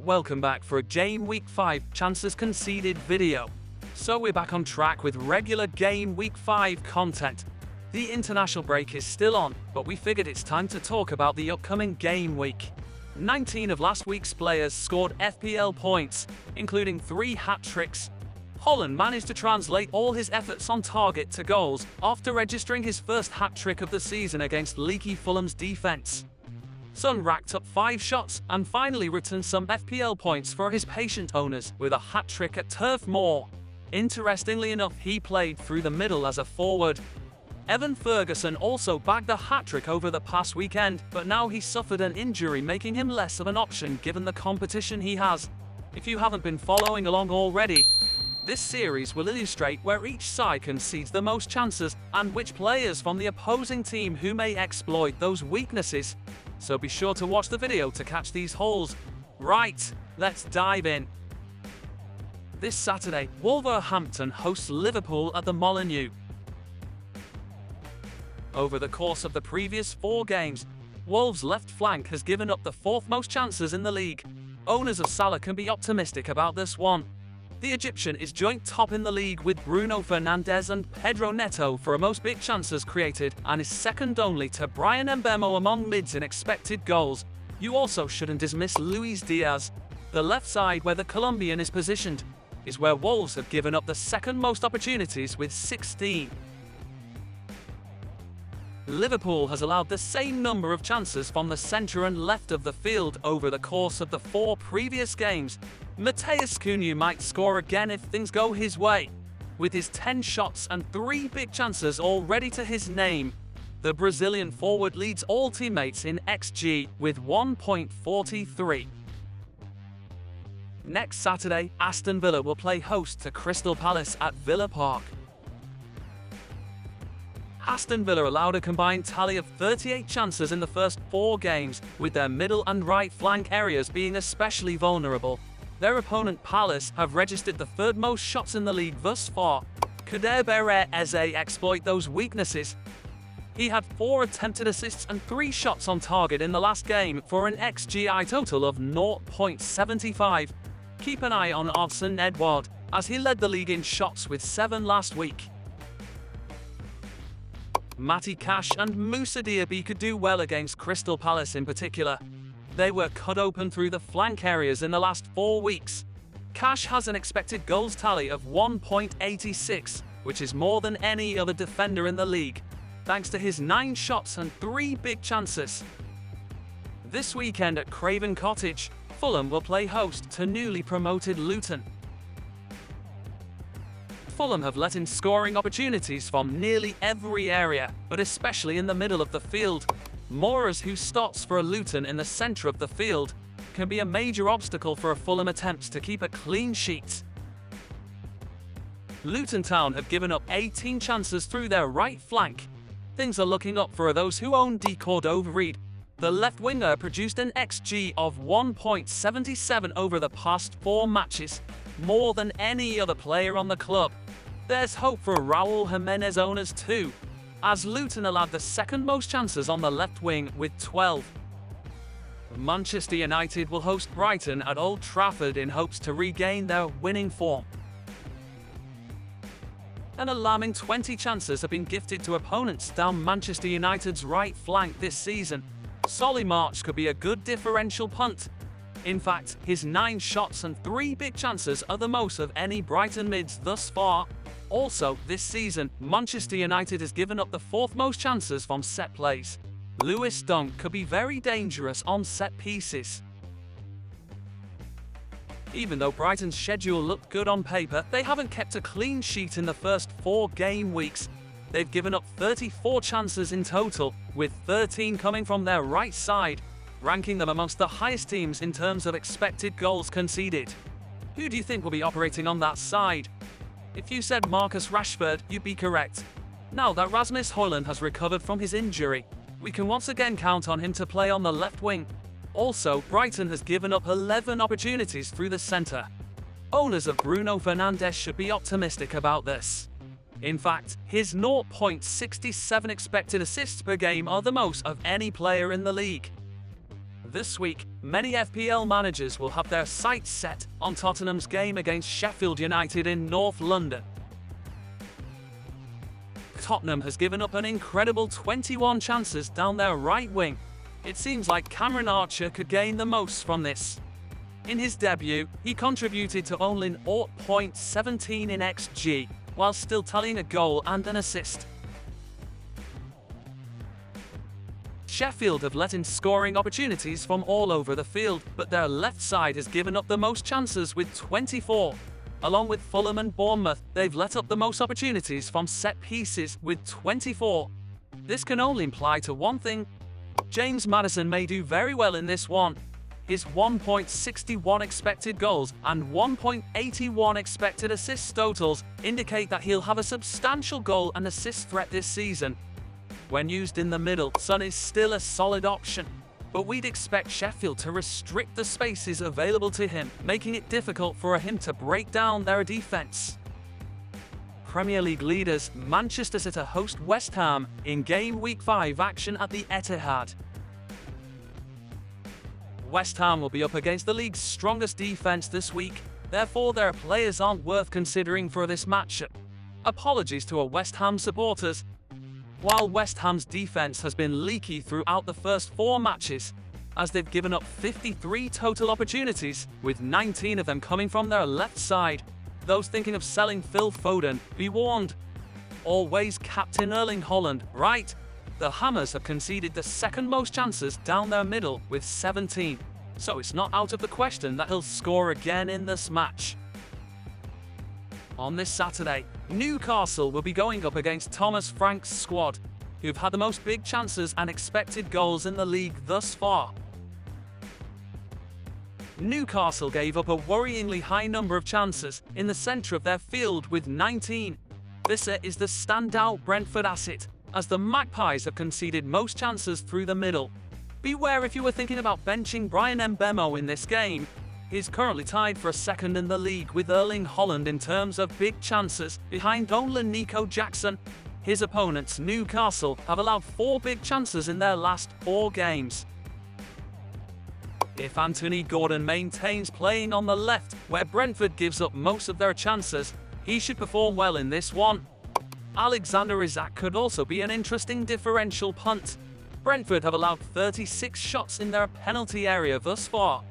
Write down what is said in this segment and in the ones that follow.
welcome back for a Game Week 5 Chances Conceded video. So we're back on track with regular Game Week 5 content. The international break is still on, but we figured it's time to talk about the upcoming game week. 19 of last week's players scored FPL points, including 3 hat-tricks. Holland managed to translate all his efforts on target to goals after registering his first hat-trick of the season against leaky Fulham's defence. Son racked up 5 shots and finally returned some FPL points for his patient owners with a hat-trick at Turf Moor. Interestingly enough, he played through the middle as a forward. Evan Ferguson also bagged a hat-trick over the past weekend, but now he suffered an injury, making him less of an option given the competition he has. If you haven't been following along already, this series will illustrate where each side concedes the most chances and which players from the opposing team who may exploit those weaknesses. So be sure to watch the video to catch these holes. Right, let's dive in. This Saturday, Wolverhampton hosts Liverpool at the Molineux. Over the course of the previous 4 games, Wolves' left flank has given up the 4th most chances in the league. Owners of Salah can be optimistic about this one. The Egyptian is joint top in the league with Bruno Fernandes and Pedro Neto for most big chances created, and is second only to Brian Mbeumo among mids in expected goals. You also shouldn't dismiss Luis Diaz. The left side, where the Colombian is positioned, is where Wolves have given up the second most opportunities with 16. Liverpool has allowed the same number of chances from the centre and left of the field over the course of the 4 previous games. Matheus Cunha might score again if things go his way. With his 10 shots and 3 big chances already to his name, the Brazilian forward leads all teammates in XG with 1.43. Next Saturday, Aston Villa will play host to Crystal Palace at Villa Park. Aston Villa allowed a combined tally of 38 chances in the first 4 games, with their middle and right flank areas being especially vulnerable. Their opponent Palace have registered the 3rd most shots in the league thus far. Could Eberechi Eze exploit those weaknesses? He had 4 attempted assists and 3 shots on target in the last game for an XGI total of 0.75. Keep an eye on Odsonne Edouard, as he led the league in shots with 7 last week. Matty Cash and Moussa Diaby could do well against Crystal Palace in particular. They were cut open through the flank areas in the last 4 weeks. Cash has an expected goals tally of 1.86, which is more than any other defender in the league, thanks to his 9 shots and 3 big chances. This weekend at Craven Cottage, Fulham will play host to newly promoted Luton. Fulham have let in scoring opportunities from nearly every area, but especially in the middle of the field. Moraes, who starts for Luton in the centre of the field, can be a major obstacle for a Fulham attempts to keep a clean sheet. Luton Town have given up 18 chances through their right flank. Things are looking up for those who own De Cordova-Reid. The left winger produced an XG of 1.77 over the past 4 matches, more than any other player on the club. There's hope for Raul Jimenez owners too, as Luton allowed the 2nd most chances on the left wing with 12. Manchester United will host Brighton at Old Trafford in hopes to regain their winning form. An alarming 20 chances have been gifted to opponents down Manchester United's right flank this season. Solly March could be a good differential punt. In fact, his 9 shots and 3 big chances are the most of any Brighton mids thus far. Also, this season, Manchester United has given up the 4th most chances from set plays. Lewis Dunk could be very dangerous on set pieces. Even though Brighton's schedule looked good on paper, they haven't kept a clean sheet in the first 4 game weeks. They've given up 34 chances in total, with 13 coming from their right side, ranking them amongst the highest teams in terms of expected goals conceded. Who do you think will be operating on that side? If you said Marcus Rashford, you'd be correct. Now that Rasmus Højlund has recovered from his injury, we can once again count on him to play on the left wing. Also, Brighton has given up 11 opportunities through the centre. Owners of Bruno Fernandes should be optimistic about this. In fact, his 0.67 expected assists per game are the most of any player in the league. This week, many FPL managers will have their sights set on Tottenham's game against Sheffield United in North London. Tottenham has given up an incredible 21 chances down their right wing. It seems like Cameron Archer could gain the most from this. In his debut, he contributed to only 0.17 in XG, while still tallying a goal and an assist. Sheffield have let in scoring opportunities from all over the field, but their left side has given up the most chances with 24. Along with Fulham and Bournemouth, they've let up the most opportunities from set pieces with 24. This can only imply to one thing: James Maddison may do very well in this one. His 1.61 expected goals and 1.81 expected assist totals indicate that he'll have a substantial goal and assist threat this season. When used in the middle, Son is still a solid option, but we'd expect Sheffield to restrict the spaces available to him, making it difficult for him to break down their defence. Premier League leaders Manchester City host West Ham in Game Week 5 action at the Etihad. West Ham will be up against the league's strongest defence this week, therefore their players aren't worth considering for this matchup. Apologies to our West Ham supporters. While West Ham's defence has been leaky throughout the first 4 matches, as they've given up 53 total opportunities, with 19 of them coming from their left side. Those thinking of selling Phil Foden, be warned. Always captain Erling Haaland, right? The Hammers have conceded the second most chances down their middle with 17, so it's not out of the question that he'll score again in this match. On this Saturday, Newcastle will be going up against Thomas Frank's squad, who've had the most big chances and expected goals in the league thus far. Newcastle gave up a worryingly high number of chances in the centre of their field with 19. This is the standout Brentford asset, as the Magpies have conceded most chances through the middle. Beware if you were thinking about benching Brian Mbeumo in this game. He's currently tied for a second in the league with Erling Haaland in terms of big chances, behind only Nico Jackson. His opponents, Newcastle, have allowed 4 big chances in their last 4 games. If Anthony Gordon maintains playing on the left, where Brentford gives up most of their chances, he should perform well in this one. Alexander Isak could also be an interesting differential punt. Brentford have allowed 36 shots in their penalty area thus far,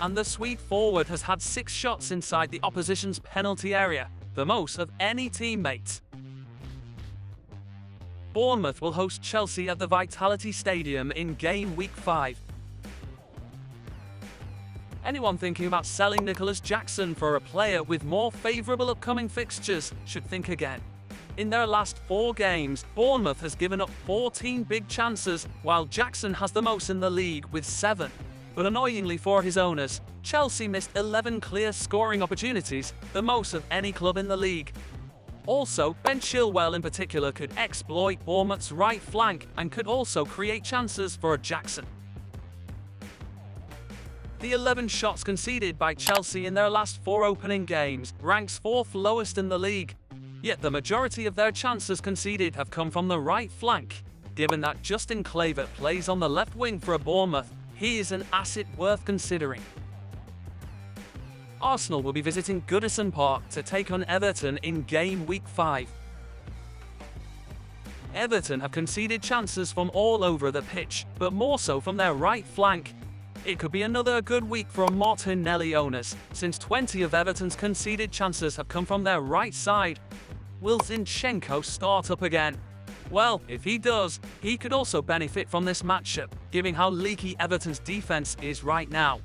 and the Swede forward has had 6 shots inside the opposition's penalty area, the most of any teammate. Bournemouth will host Chelsea at the Vitality Stadium in Game Week 5. Anyone thinking about selling Nicholas Jackson for a player with more favourable upcoming fixtures should think again. In their last 4 games, Bournemouth has given up 14 big chances, while Jackson has the most in the league with 7. But annoyingly for his owners, Chelsea missed 11 clear scoring opportunities, the most of any club in the league. Also, Ben Chilwell in particular could exploit Bournemouth's right flank and could also create chances for Jackson. The 11 shots conceded by Chelsea in their last 4 opening games ranks 4th lowest in the league. Yet the majority of their chances conceded have come from the right flank. Given that Justin Kluivert plays on the left wing for Bournemouth, he is an asset worth considering. Arsenal will be visiting Goodison Park to take on Everton in Game Week 5. Everton have conceded chances from all over the pitch, but more so from their right flank. It could be another good week for Martinelli owners, since 20 of Everton's conceded chances have come from their right side. Will Zinchenko start up again? Well, if he does, he could also benefit from this matchup, given how leaky Everton's defence is right now.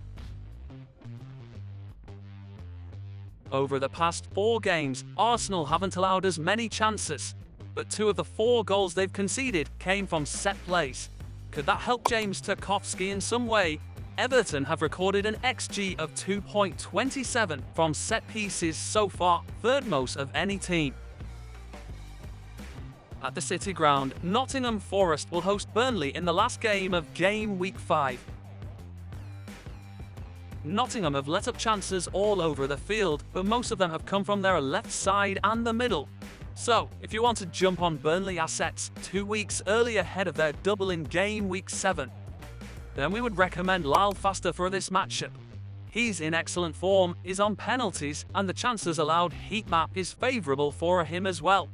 Over the past 4 games, Arsenal haven't allowed as many chances, but 2 of the 4 goals they've conceded came from set plays. Could that help James Tarkowski in some way? Everton have recorded an XG of 2.27 from set pieces so far, 3rd most of any team. At the City Ground, Nottingham Forest will host Burnley in the last game of Game Week 5. Nottingham have let up chances all over the field, but most of them have come from their left side and the middle. So, if you want to jump on Burnley assets 2 weeks early ahead of their double in Game Week 7, then we would recommend Lyle Faster for this matchup. He's in excellent form, is on penalties, and the chances allowed heat map is favourable for him as well.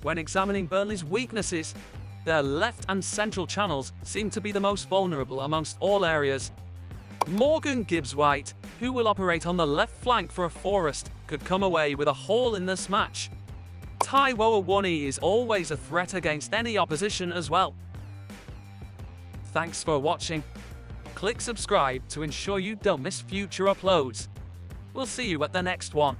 When examining Burnley's weaknesses, their left and central channels seem to be the most vulnerable amongst all areas. Morgan Gibbs-White, who will operate on the left flank for Forest, could come away with a haul in this match. Taiwo Awoniyi is always a threat against any opposition as well. Thanks for watching. Click subscribe to ensure you don't miss future uploads. We'll see you at the next one.